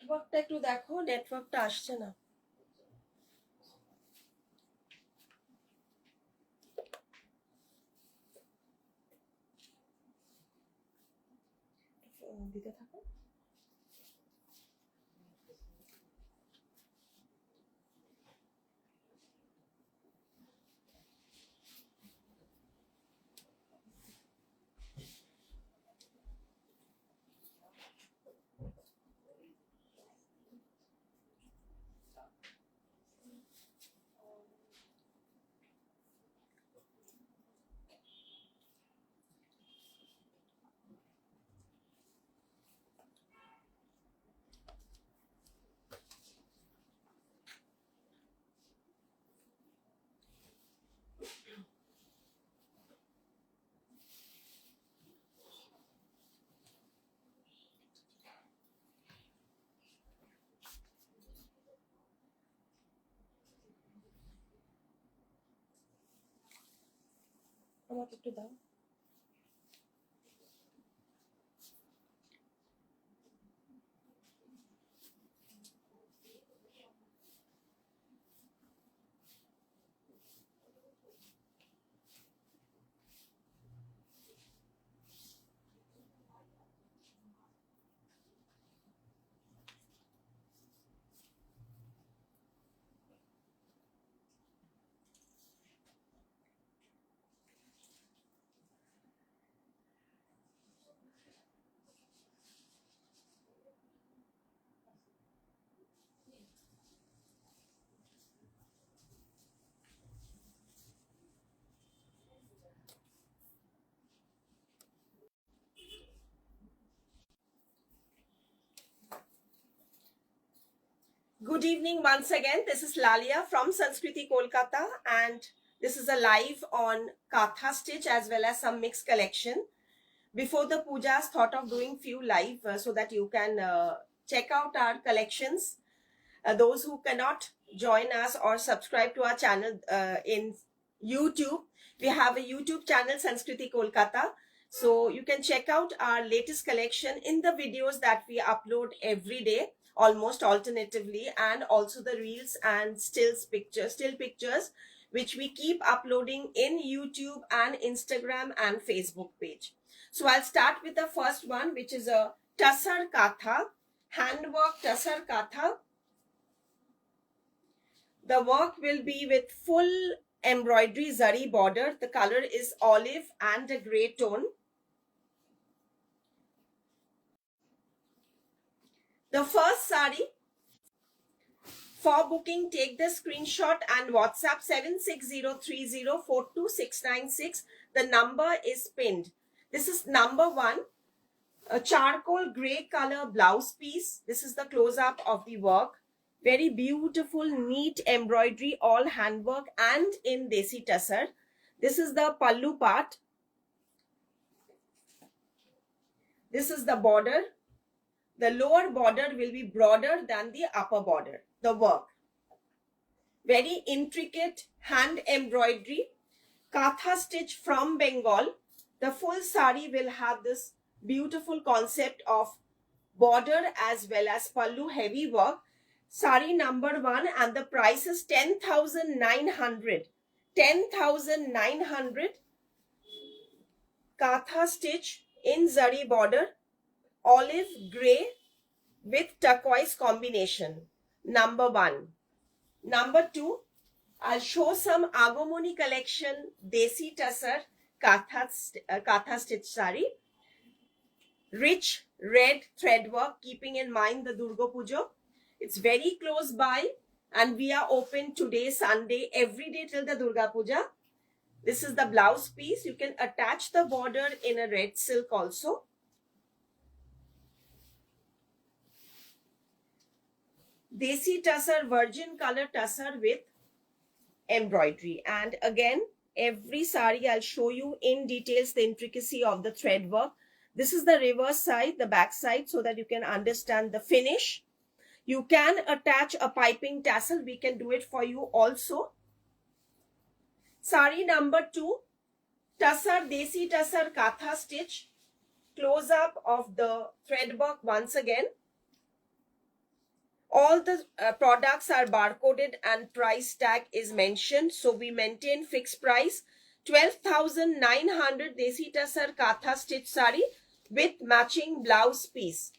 নেটওয়ার্কটা একটু দেখো, নেটওয়ার্কটা আসছে না। দিতে থাকো। আমাকে একটু দাও। Good evening once again. This is Lalia from Sanskriti Kolkata, and this is a live on Katha Stitch as well as some mixed collection. Before the pujas, thought of doing few live so that you can check out our collections. Those who cannot join us or subscribe to our channel in YouTube, we have a YouTube channel, Sanskriti Kolkata. So you can check out our latest collection in the videos that we upload every day, almost alternatively, and also the reels and still pictures, which we keep uploading in YouTube and Instagram and Facebook page. So I'll start with the first one, which is a Tassar Katha, handwork Tassar Katha. The work will be with full embroidery zari border. The color is olive and a grey tone. The first sari. For booking, take the screenshot and WhatsApp 76030429696. The number is pinned. This is number 1. A charcoal grey color blouse piece. This is the close-up of the work. Very beautiful, neat embroidery, all handwork and in Desi Tassar. This is the pallu part. This is the border. The lower border will be broader than the upper border. The work. Very intricate hand embroidery. Katha stitch from Bengal. The full sari will have this beautiful concept of border as well as pallu heavy work. Sari number 1, and the price is 10,900. 10,900. Katha stitch in zari border, olive grey with turquoise combination. Number 1. Number 2, I'll show some Agomoni collection Desi Tassar Katha stitch sari. Rich red thread work, keeping in mind the Durga Puja. It's very close by, and we are open today, Sunday, every day till the Durga Puja. This is the blouse piece. You can attach the border in a red silk also. Desi Tassar, virgin color Tassar with embroidery. And again, every sari I'll show you in details the intricacy of the thread work. This is the reverse side, the back side, so that you can understand the finish. You can attach a piping tassel. We can do it for you also. Sari number 2, Tassar, Desi Tassar Katha stitch. Close up of the thread work once again. All the products are barcoded and price tag is mentioned, so we maintain fixed price. 12,900 Desi Tasar Katha stitch sari with matching blouse piece.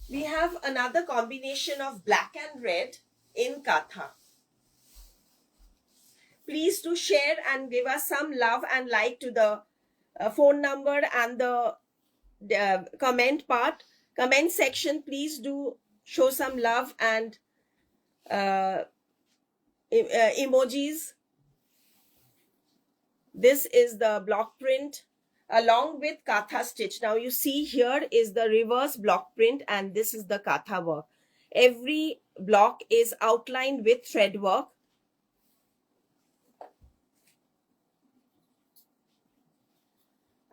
We have another combination of black and red in Katha. Please do share and give us some love and like to the phone number and the comment section. Please do show some love and emojis. This is the block print along with Katha stitch. Now you see here is the reverse block print and this is the Katha work. Every block is outlined with thread work.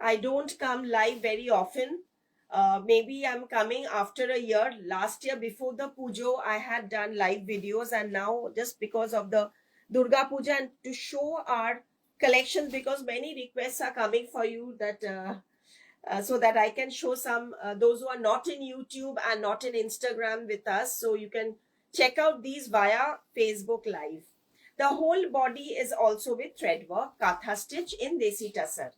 I don't come live very often. Maybe I'm coming after a year. Last year before the Pujo, I had done live videos, and now just because of the Durga Puja and to show our collections, because many requests are coming for you that so that I can show some those who are not in YouTube and not in Instagram with us, so you can check out these via Facebook Live. The whole body is also with thread work, Katha stitch in Desi Tasar.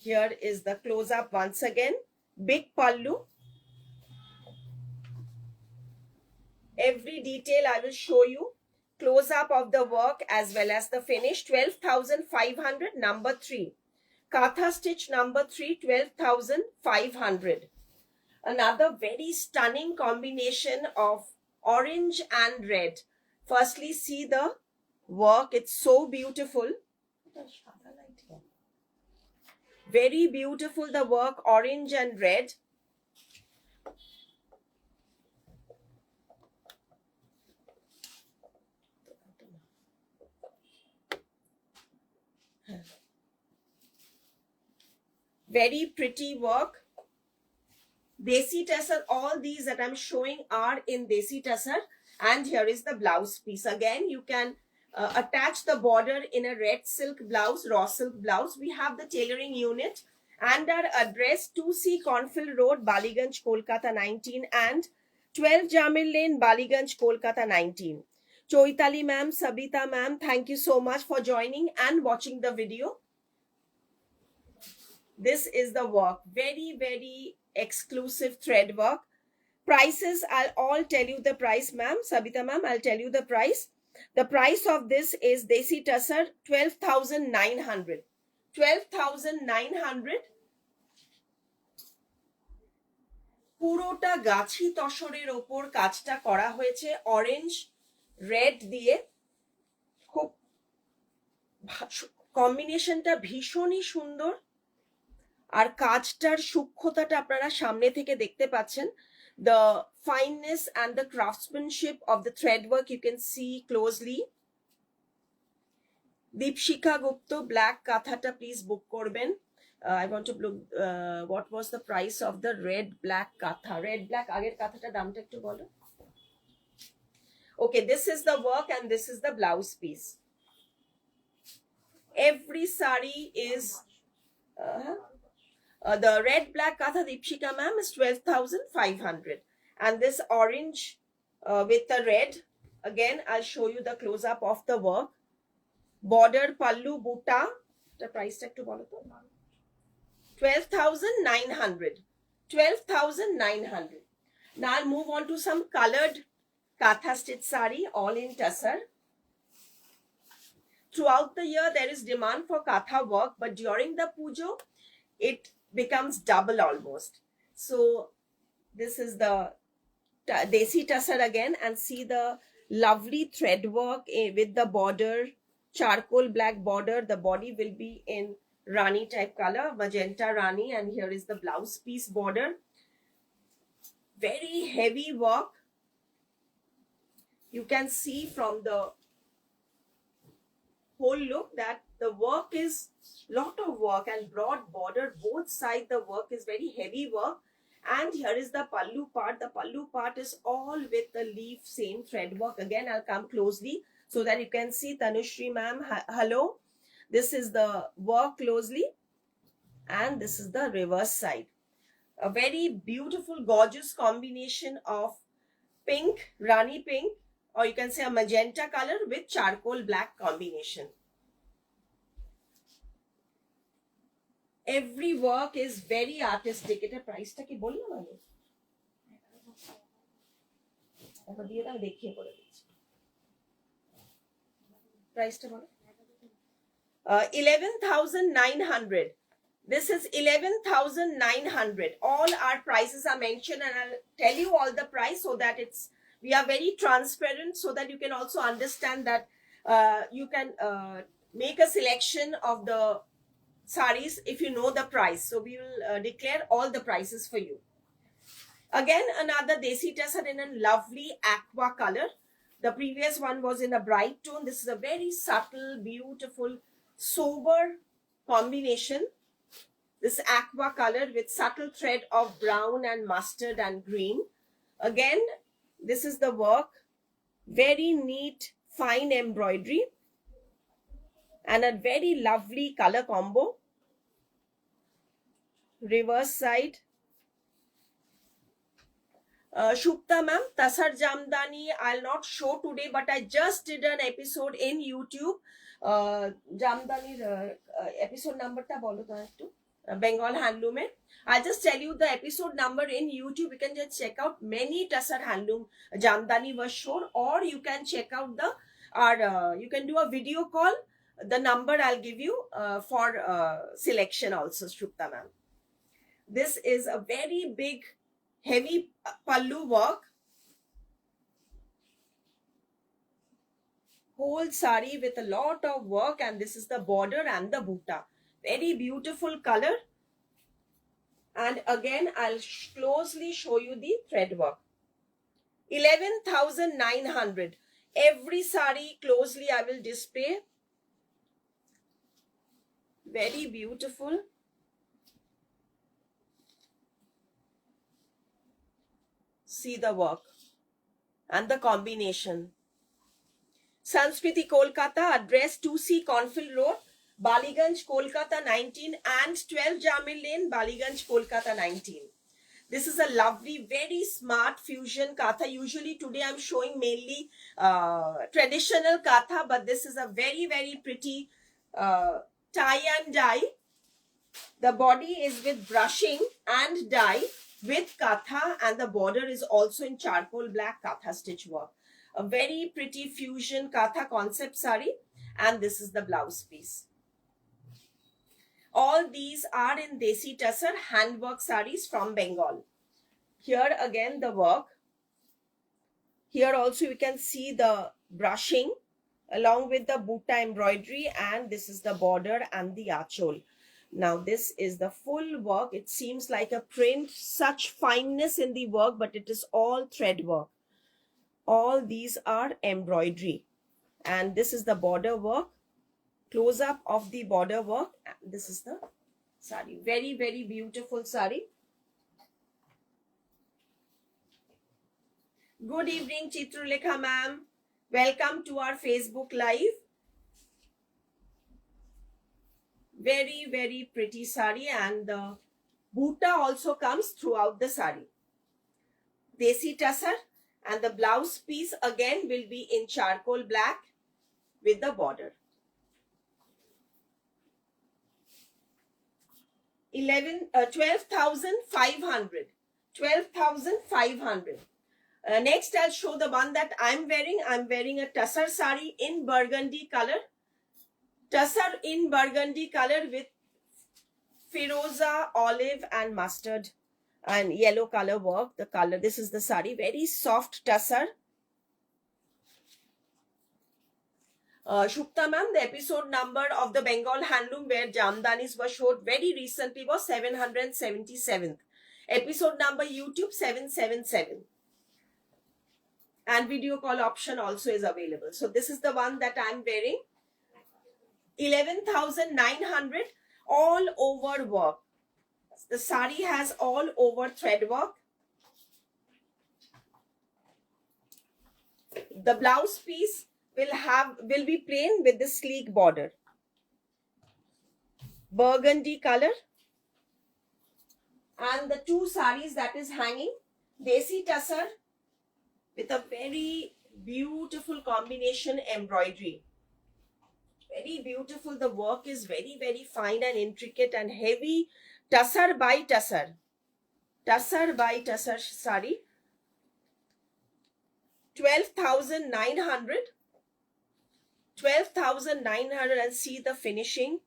Here is the close-up once again. Big pallu. Every detail I will show you. Close-up of the work as well as the finish. 12,500, number 3. Katha stitch number 3, 12,500. Another very stunning combination of orange and red. Firstly, see the work. It's so beautiful. Very beautiful, the work, orange and red. Very pretty work. Desi Tasar, all these that I'm showing are in Desi Tasar. And here is the blouse piece. Again, you can attach the border in a red silk blouse, raw silk blouse. We have the tailoring unit and our address 2C Cornfield Road, Baliganj, Kolkata 19 and 12 Jamil Lane, Baliganj, Kolkata 19. Choitali ma'am, Sabita ma'am, thank you so much for joining and watching the video. This is the work. Very, very exclusive thread work. Prices, I'll all tell you the price, ma'am. Sabita ma'am, I'll tell you the price. The price of this is Desi Tasar 12,900. 12,900. পুরোটা গাছি তসরের ওপর কাজটা করা হয়েছে orange red দিয়ে। খুব কম্বিনেশনটা ভীষণই সুন্দর আর কাজটার সূক্ষ্মতাটা আপনারা সামনে থেকে দেখতে পাচ্ছেন। The fineness and the craftsmanship of the thread work you can see closely. Deepshika Gupta, black kathata please book korben. I want to look what was the price of the red black katha. Red black ager kathata damta ekটু bolo. Okay, this is the work and this is the blouse piece. Every sari is the red black katha Deepshika ma'am is 12,500 and this orange with the red, again I'll show you the close up of the work. Border pallu buta, the price tag to bolo to 12,900. 12,900. Now I'll move on to some colored Katha stitch sari, all in Tasar. Throughout the year there is demand for Katha work, but during the Pujo it becomes double almost. So this is the Desi Tasar again, and see the lovely thread work with the border, charcoal black border. The body will be in Rani type color, magenta Rani, and here is the blouse piece border. Very heavy work. You can see from the whole look that the work is lot of work and broad border. Both sides the work is very heavy work. And here is the pallu part. The pallu part is all with the leaf same thread work. Again, I'll come closely so that you can see. Tanushri ma'am, hello. This is the work closely, and this is the reverse side. A very beautiful, gorgeous combination of pink, Rani pink, or you can say a magenta color with charcoal black combination. Every work is very artistic. এটা প্রাইসটা কি বললাম আমি? এখন দিয়ে দাও, দেখিয়ে করে দিচ্ছি। প্রাইসটা বলো। 11,900. This is 11,900. All our prices are mentioned, and I'll tell you all the price so that we are very transparent, so that you can also understand that you can make a selection of the saris if you know the price. So we will declare all the prices for you. Again, another desi tussar in a lovely aqua color. The previous one was in a bright tone. This is a very subtle, beautiful, sober combination. This aqua color with subtle thread of brown and mustard and green. Again, this is the work. Very neat, fine embroidery. And a very lovely color combo. Reverse side. Shupta ma'am, Tasar Jamdani I'll not show today, but I just did an episode in YouTube. Jamdani episode number ta bolo to ekটু Bengal Handloom. I'll just tell you the episode number in YouTube. You can just check out many Tasar Handloom Jamdani was shown, or you can check out you can do a video call. The number I'll give you for selection also, Shupta ma'am. This is a very big, heavy pallu work. Whole sari with a lot of work, and this is the border and the buta. Very beautiful color. And again, I'll closely show you the thread work. 11,900. Every sari closely I will display. Very beautiful. See the work and the combination. Sanskriti Kolkata, address 2C Cornfield Road, Baliganj, Kolkata 19, and 12 Jamil Lane, Baliganj, Kolkata 19. This is a lovely, very smart fusion katha. Usually today I'm showing mainly traditional katha, but this is a very, very pretty tie and dye. The body is with brushing and dye with katha, and the border is also in charcoal black katha stitch work. A very pretty fusion katha concept sari, and this is the blouse piece. All these are in desi tussar handwork saris from Bengal. Here again the work. Here also you can see the brushing along with the buta embroidery, and this is the border and the achol. Now this is the full work. It seems like a print, such fineness in the work, but it is all thread work. All these are embroidery, and this is the border work. Close up of the border work. This is the sari. Very, very beautiful sari. Good evening, Chitrulekha ma'am. Welcome to our Facebook Live. Very, very pretty sari, and the buta also comes throughout the sari. Desi tussar, and the blouse piece again will be in charcoal black with the border. 12,500. 12,500. Next, I'll show the one that I'm wearing. I'm wearing a tussar sari in burgundy color. Tussar in burgundy color with firoza, olive, and mustard and yellow color work. The color, this is the sari. Very soft tussar. Shupta ma'am, the episode number of the Bengal Handloom where Jamdanis were showed very recently was 777th. Episode number YouTube 777. And video call option also is available. So this is the one that I'm wearing. 11,900, all over work. The sari has all over thread work. The blouse piece will be plain with the sleek border. burgundy color. And the two saris that is hanging, Desi Tussar with a very beautiful combination embroidery. Very beautiful. The work is very, very fine and intricate and heavy. Tussar by Tussar. Tussar by Tussar sari. 12,900. 12,900, and see the finishing.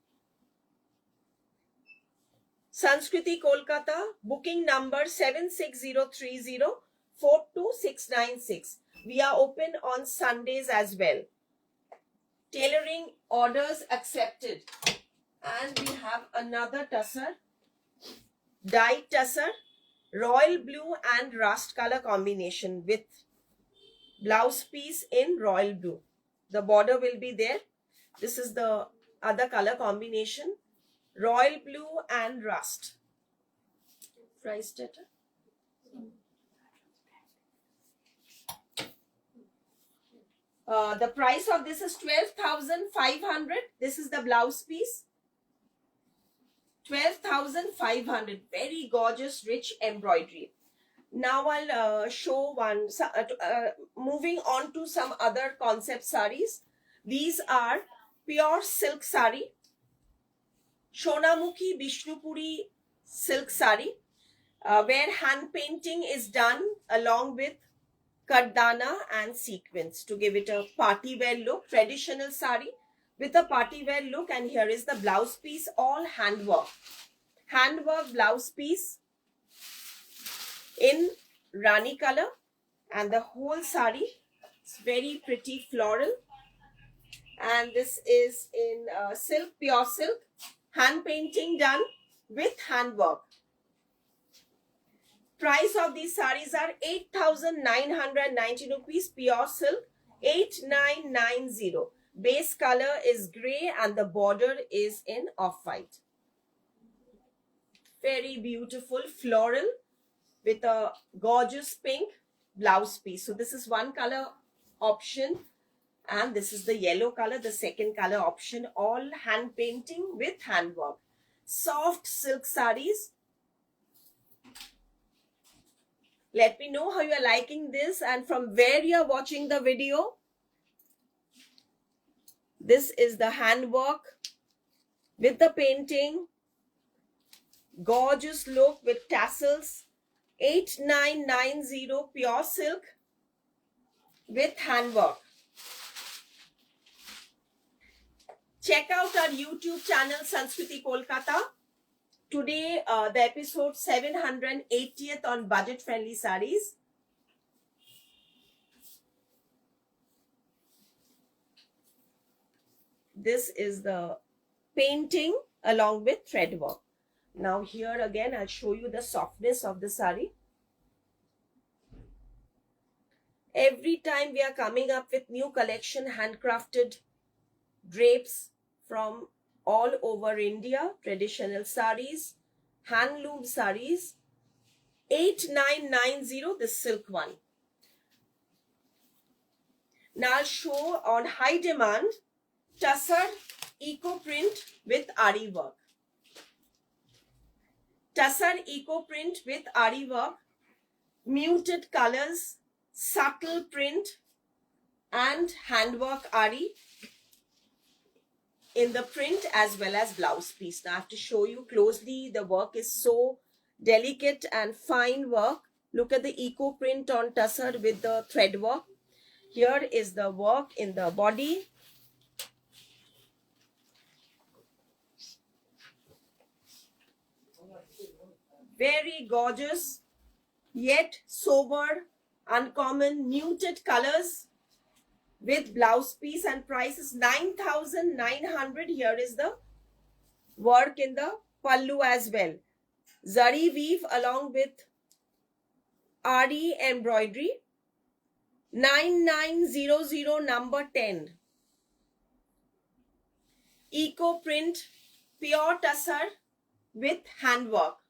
Sanskriti Kolkata, booking number 76030-42696. We are open on Sundays as well. Tailoring orders accepted. And we have another tussar, dyed tussar, royal blue and rust color combination with blouse piece in royal blue. The border will be there. This is the other color combination, royal blue and rust. Price data. The price of this is 12,500. This is the blouse piece. 12,500. Very gorgeous, rich embroidery. Now I'll show one. Moving on to some other concept saris. These are pure silk sari. Shonamukhi Bishnupuri silk sari, where hand painting is done along with kardana and sequins to give it a party wear look. Traditional sari with a party wear look. And here is the blouse piece, all handwork. Handwork blouse piece in Rani color, and the whole sari is very pretty floral. And this is in silk, pure silk, hand painting done with handwork. Price of these saris are 8,990 rupees, pure silk, 8,990. Base color is grey and the border is in off-white. Very beautiful floral with a gorgeous pink blouse piece. So this is one color option, and this is the yellow color, the second color option. All hand painting with handwork. Soft silk saris. Let me know how you are liking this and from where you are watching the video. This is the handwork with the painting. Gorgeous look with tassels. 8,990 pure silk with handwork. Check out our YouTube channel Sanskriti Kolkata. Today the episode 780th on budget friendly saris. This is the painting along with thread work. Now here again I'll show you the softness of the sari. Every time we are coming up with new collection, handcrafted drapes from all over India, traditional saris, handloom saris. 8,990, the silk one. Now I'll show on high demand tussar eco print with Ari work. Tussar eco print with Ari work, muted colors, subtle print and handwork Ari in the print as well as blouse piece. Now I have to show you closely. The work is so delicate and fine work. Look at the eco print on tussar with the thread work. Here is the work in the body. Very gorgeous, yet sober, uncommon, muted colors with blouse piece, and price is 9,900. Here is the work in the pallu as well. Zari weave along with Ari embroidery. 9900 number 10. Eco print, pure tussar with handwork.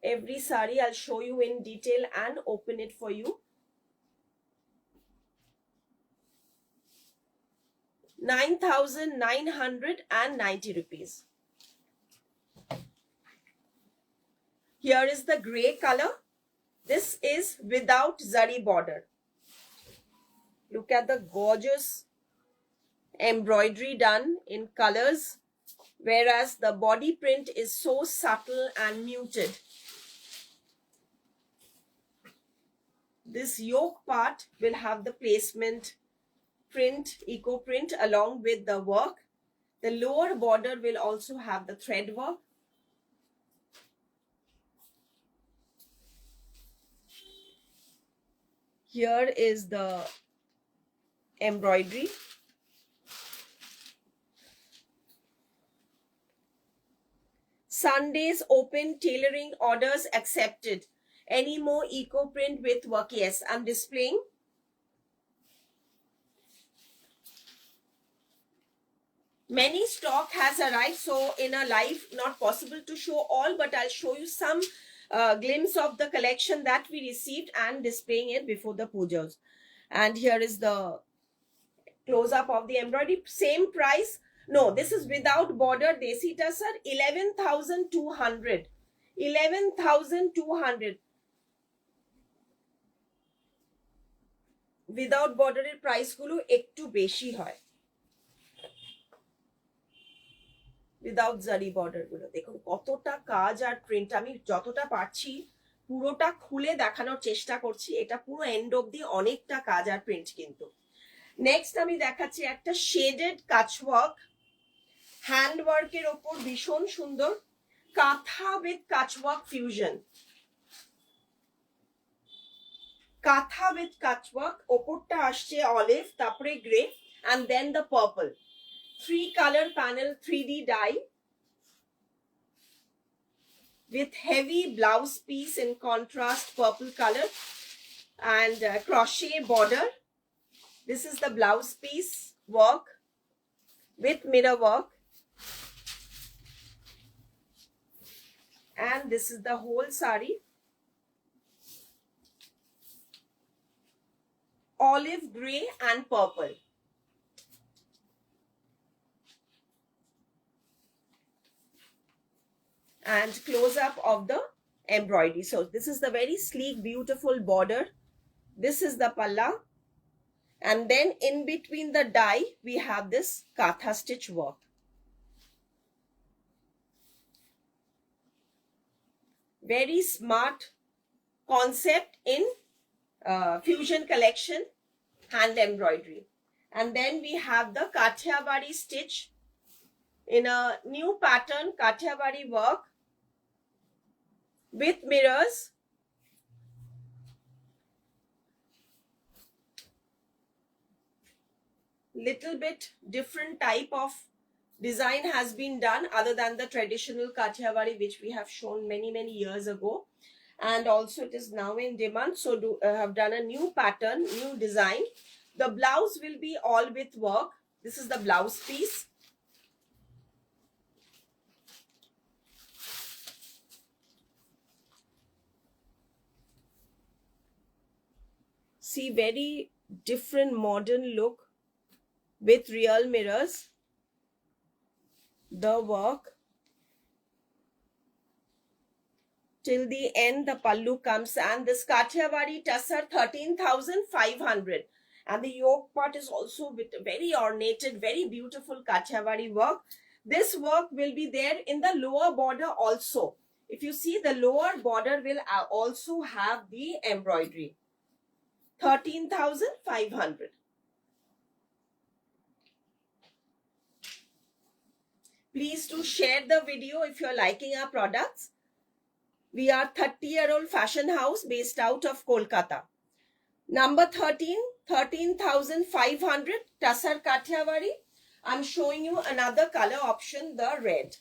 Every sari I'll show you in detail and open it for you. 9,990 rupees. Here is the grey color. This is without zari border. Look at the gorgeous embroidery done in colors, whereas the body print is so subtle and muted. This yoke part will have the placement print, eco print along with the work. The lower border will also have the thread work. Here is the embroidery. Sundays open, tailoring orders accepted. Any more eco print with work? Yes, I'm displaying. Many stock has arrived, so in a live not possible to show all, but I'll show you some glimpse of the collection that we received and displaying it before the pujas. And here is the close-up of the embroidery. Same price. No, this is without border. Desi Tussar, 11,200. 11,200. Without border price গুলো একটু বেশি হয়। Without zari border গুলো দেখুন কতটা কাজ আর print. আমি যতটা পারছি পুরোটা খুলে দেখানোর চেষ্টা করছি। এটা পুরো এন্ড অবধি অনেকটা কাজ আর প্রিন্ট কিন্তু। নেক্সট আমি দেখাচ্ছি একটা শেডেড কাচওয়ার্ক, হ্যান্ড ওয়ার্কের ওপর ভীষণ সুন্দর কাঁথা উইথ কাচওয়ার্ক ফিউশন। কাঁথা উইথ কাচওয়ার্ক, ওপরটা আসছে অলিভ, তারপরে grey, and then the purple. 3 color panel 3D dye with heavy blouse piece in contrast purple color and crochet border. This is the blouse piece work with mirror work, and this is the whole sari. Olive grey and purple. And close up of the embroidery. So this is the very sleek, beautiful border. This is the palla. And then in between the dye, we have this katha stitch work. Very smart concept in fusion collection, hand embroidery. And then we have the Kathiawadi stitch in a new pattern, Kathiawadi work with mirrors. Little bit different type of design has been done other than the traditional Kathiawadi which we have shown many years ago, and also it is now in demand, so have done a new pattern, new design. The blouse will be all with work. This is the blouse piece. See, very different modern look with real mirrors. The work till the end, the pallu comes, and this Kathiawadi Tussar 13,500, and the yoke part is also with very ornated, very beautiful Kathiawadi work. This work will be there in the lower border also. If you see, the lower border will also have the embroidery. 13,500. Please do share the video if you're liking our products. We are 30-year-old fashion house based out of Kolkata. Number 13, 13,500 Tussar Kathiawadi. I'm showing you another color option, the red.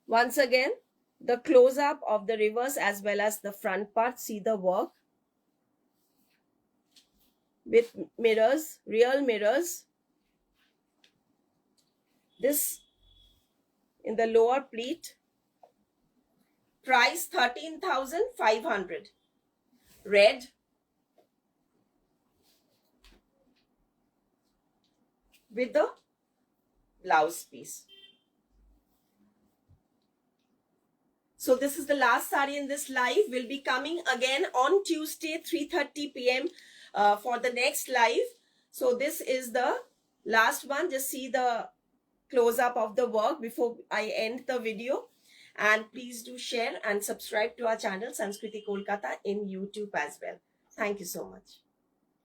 Once again, the close-up of the reverse as well as the front part. See the work with mirrors, real mirrors. This in the lower pleat. Price 13,500. Red with the blouse piece. So this is the last sari in this live. We'll be coming again on Tuesday 3:30 p.m. For the next live. So this is the last one. Just see the close up of the work before I end the video. And please do share and subscribe to our channel Sanskriti Kolkata in YouTube as well. Thank you so much.